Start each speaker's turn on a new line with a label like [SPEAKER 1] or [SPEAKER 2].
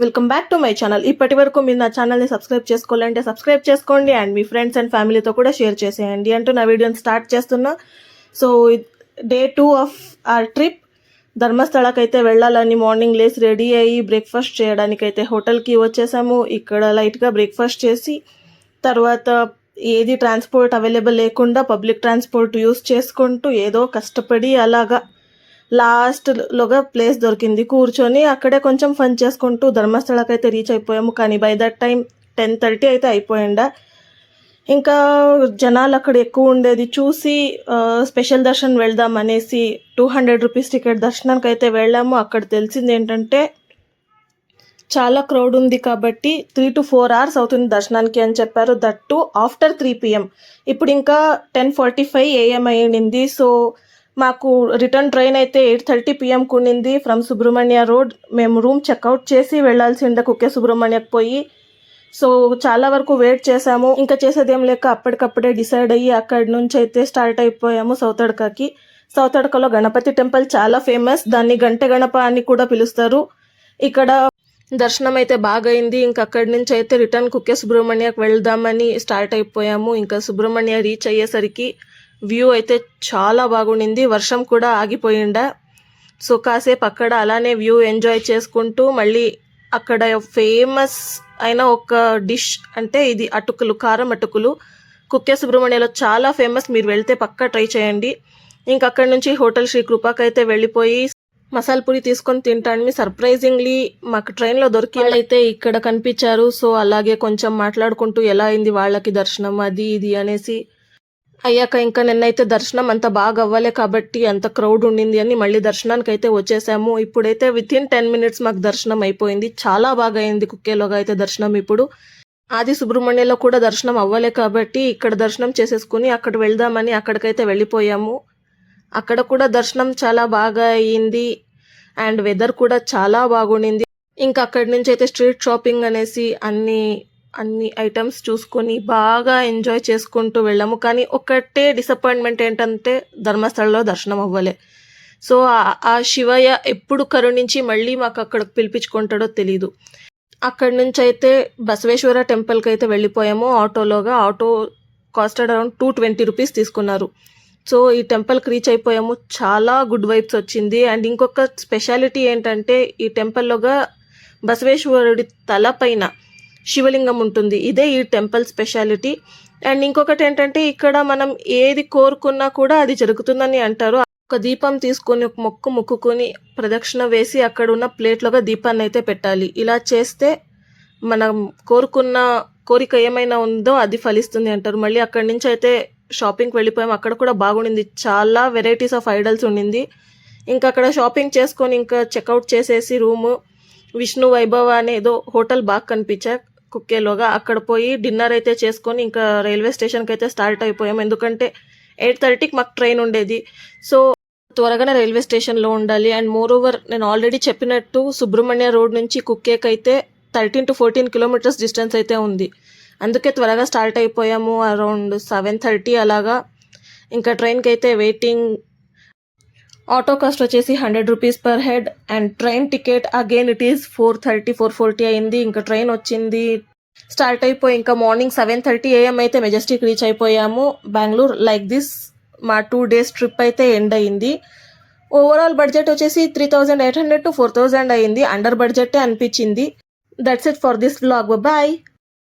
[SPEAKER 1] Welcome back to my channel. ఇప్పటి వరకు మీరు నా ఛానల్ని సబ్స్క్రైబ్ చేసుకోవాలంటే సబ్స్క్రైబ్ చేసుకోండి అండ్ మీ ఫ్రెండ్స్ అండ్ ఫ్యామిలీతో కూడా షేర్ చేసేయండి అంటూ నా వీడియోని స్టార్ట్ చేస్తున్నా. So day 2 of our trip. ధర్మస్థలకైతే వెళ్ళాలని మార్నింగ్ లేసి రెడీ అయ్యి బ్రేక్ఫాస్ట్ చేయడానికైతే హోటల్కి వచ్చేసాము. ఇక్కడ లైట్గా బ్రేక్ఫాస్ట్ చేసి తర్వాత ఏది ట్రాన్స్పోర్ట్ అవైలబుల్ లేకుండా పబ్లిక్ ట్రాన్స్పోర్ట్ యూస్ చేసుకుంటూ ఏదో కష్టపడి అలాగా లాస్ట్లోగా ప్లేస్ దొరికింది, కూర్చొని అక్కడే కొంచెం ఫన్ చేసుకుంటూ ధర్మస్థలకైతే రీచ్ అయిపోయాము. కానీ బై దట్ టైం 10:30 అయితే అయిపోయిందా. ఇంకా జనాలు అక్కడ ఎక్కువ ఉండేది చూసి స్పెషల్ దర్శన్ వెళ్దాం అనేసి 200 రూపీస్ టికెట్ దర్శనానికి అయితే వెళ్ళాము. అక్కడ తెలిసింది ఏంటంటే చాలా క్రౌడ్ ఉంది కాబట్టి 3 to 4 hours అవుతుంది దర్శనానికి అని చెప్పారు. That after 3 PM. ఇప్పుడు ఇంకా 10:45 AM అయ్యింది. సో మాకు రిటర్న్ ట్రైన్ అయితే 8:30 PM ఉండింది ఫ్రమ్ సుబ్రహ్మణ్య రోడ్. మేము రూమ్ చెక్అవుట్ చేసి వెళ్ళాల్సి ఉండే కుక్కే సుబ్రహ్మణ్యకు పోయి. సో చాలా వరకు వెయిట్ చేసాము. ఇంకా చేసేదేం లేక అప్పటికప్పుడే డిసైడ్ అయ్యి అక్కడి నుంచి అయితే స్టార్ట్ అయిపోయాము సౌతడకకి. సౌతడకలో గణపతి టెంపుల్ చాలా ఫేమస్, దాన్ని గంటె గణప అని కూడా పిలుస్తారు. ఇక్కడ దర్శనం అయితే బాగా అయింది. ఇంకా అక్కడి నుంచి అయితే రిటర్న్ కుక్కే సుబ్రహ్మణ్యకు వెళ్దామని స్టార్ట్ అయిపోయాము. ఇంకా సుబ్రహ్మణ్య రీచ్ అయ్యేసరికి వ్యూ అయితే చాలా బాగుండింది, వర్షం కూడా ఆగిపోయిండా. సో కాసేపు అక్కడ అలానే వ్యూ ఎంజాయ్ చేసుకుంటూ మళ్ళీ అక్కడ ఫేమస్ అయిన ఒక డిష్ అంటే ఇది అటుకులు, కారం అటుకులు. కుక్కే సుబ్రహ్మణ్యలో చాలా ఫేమస్, మీరు వెళ్తే పక్కా ట్రై చేయండి. ఇంకా అక్కడి నుంచి హోటల్ శ్రీ కృపాకి అయితే వెళ్ళిపోయి మసాలా పూరి తీసుకొని తింటాను. సర్ప్రైజింగ్లీ మాకు ట్రైన్లో దొరికి అయితే ఇక్కడ కనిపించారు. సో అలాగే కొంచెం మాట్లాడుకుంటూ ఎలా అయింది వాళ్ళకి దర్శనం అది ఇది అనేసి అయ్యాక ఇంకా నిన్నైతే దర్శనం అంత బాగా అవ్వలే కాబట్టి అంత క్రౌడ్ ఉండింది అని మళ్ళీ దర్శనానికి అయితే వచ్చేసాము. ఇప్పుడైతే వితిన్ 10 minutes మాకు దర్శనం అయిపోయింది. చాలా బాగా అయింది కుక్కేలోగా అయితే దర్శనం. ఇప్పుడు ఆది సుబ్రహ్మణ్యంలో కూడా దర్శనం అవ్వలే కాబట్టి ఇక్కడ దర్శనం చేసేసుకుని అక్కడ వెళ్దామని అక్కడికైతే వెళ్ళిపోయాము. అక్కడ కూడా దర్శనం చాలా బాగా అయ్యింది అండ్ వెదర్ కూడా చాలా బాగుండింది. ఇంకా అక్కడి నుంచి అయితే స్ట్రీట్ షాపింగ్ అనేసి అన్ని ఐటమ్స్ చూసుకొని బాగా ఎంజాయ్ చేసుకుంటూ వెళ్ళాము. కానీ ఒకటే డిసప్పాయింట్మెంట్ ఏంటంటే ధర్మస్థలంలో దర్శనం అవ్వలే. సో ఆ శివయ్య ఎప్పుడు కరుణించి మళ్ళీ మాకు అక్కడికి పిలిపించుకుంటాడో తెలీదు. అక్కడి నుంచి అయితే బసవేశ్వర టెంపుల్కి అయితే వెళ్ళిపోయాము ఆటోలోగా. ఆటో కాస్టెడ్ అరౌండ్ 220 రూపీస్ తీసుకున్నారు. సో ఈ టెంపుల్కి రీచ్ అయిపోయాము. చాలా గుడ్ వైబ్స్ వచ్చింది. అండ్ ఇంకొక స్పెషాలిటీ ఏంటంటే ఈ టెంపుల్లోగా బసవేశ్వరుడి తల పైన శివలింగం ఉంటుంది. ఇదే ఈ టెంపుల్ స్పెషాలిటీ. అండ్ ఇంకొకటి ఏంటంటే ఇక్కడ మనం ఏది కోరుకున్నా కూడా అది జరుగుతుందని అంటారు. ఒక దీపం తీసుకొని ఒక మొక్కుకొని ప్రదక్షిణ వేసి అక్కడ ఉన్న ప్లేట్లోగా దీపాన్ని అయితే పెట్టాలి. ఇలా చేస్తే మనం కోరుకున్న కోరిక ఏమైనా ఉందో అది ఫలిస్తుంది అంటారు. మళ్ళీ అక్కడి నుంచి అయితే షాపింగ్కి వెళ్ళిపోయాము. అక్కడ కూడా బాగుండింది, చాలా వెరైటీస్ ఆఫ్ ఐడల్స్ ఉండింది. ఇంకా అక్కడ షాపింగ్ చేసుకొని ఇంకా చెక్అవుట్ చేసేసి రూము విష్ణు వైభవ అనేదో హోటల్ బాగా కనిపించా కుక్కేలోగా. అక్కడ పోయి డిన్నర్ అయితే చేసుకొని ఇంకా రైల్వే స్టేషన్కి అయితే స్టార్ట్ అయిపోయాము. ఎందుకంటే 8:30కి మాకు ట్రైన్ ఉండేది. సో త్వరగానే రైల్వే స్టేషన్లో ఉండాలి. అండ్ మోర్ ఓవర్ నేను ఆల్రెడీ చెప్పినట్టు సుబ్రహ్మణ్య రోడ్ నుంచి కుక్కేకి అయితే 13 to 14 kilometers డిస్టెన్స్ అయితే ఉంది. అందుకే త్వరగా స్టార్ట్ అయిపోయాము అరౌండ్ 7:30 అలాగా. ఇంకా ట్రైన్కి అయితే వెయిటింగ్. ఆటో కాస్ట్ వచ్చేసి 100 rupees per head and train ticket again it is 4:40 అయింది. ఇంకా ట్రైన్ వచ్చింది, స్టార్ట్ అయిపోయి ఇంకా మార్నింగ్ 7:30 AM అయితే మెజెస్టిక్ రీచ్ అయిపోయాము బెంగళూరు. లైక్ దిస్ మా 2 days ట్రిప్ అయితే ఎండ్ అయింది. ఓవరాల్ బడ్జెట్ వచ్చేసి 3,800 to 4,000 అయింది. అండర్ బడ్జెటే అనిపించింది. That's it for this vlog. Bye.